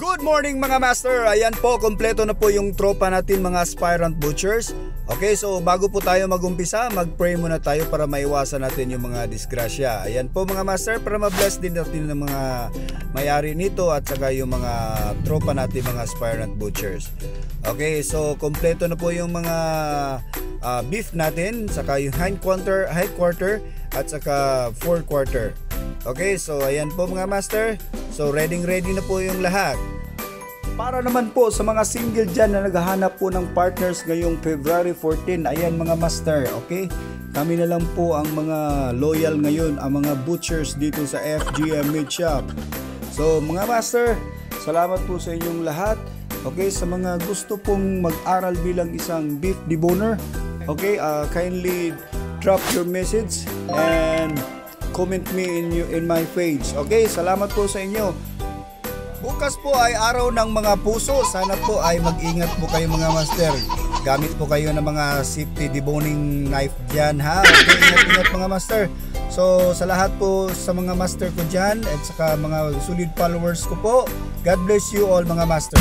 Good morning mga master. Ayan po, kompleto na po yung tropa natin mga aspirant butchers. Okay, so bago po tayo magumpisa, mag-pray muna tayo para maiwasan natin yung mga disgrasya. Ayan po mga master, para ma-bless din natin ng mga may-ari nito at saka yung mga tropa natin mga aspirant butchers. Okay, so kompleto na po yung mga beef natin, saka yung hind quarter at saka fore quarter. Okay, so ayan po mga master. So ready na po yung lahat. Para naman po sa mga single dyan na naghahanap po ng partners ngayong February 14, ayan mga master, okay? Kami na lang po ang mga loyal ngayon, ang mga butchers dito sa FGM Meat Shop. So mga master, salamat po sa inyong lahat. Okay, sa mga gusto pong mag-aral bilang isang beef deboner, okay, kindly drop your message and comment me in my page. Okay, salamat po sa inyo. Bukas po ay araw ng mga puso. Sana po ay mag-ingat po kayo mga master. Gamit po kayo ng mga safety deboning knife dyan ha. Okay, ingat mga master. So sa lahat po sa mga master ko dyan at saka mga solid followers ko po, God bless you all mga master.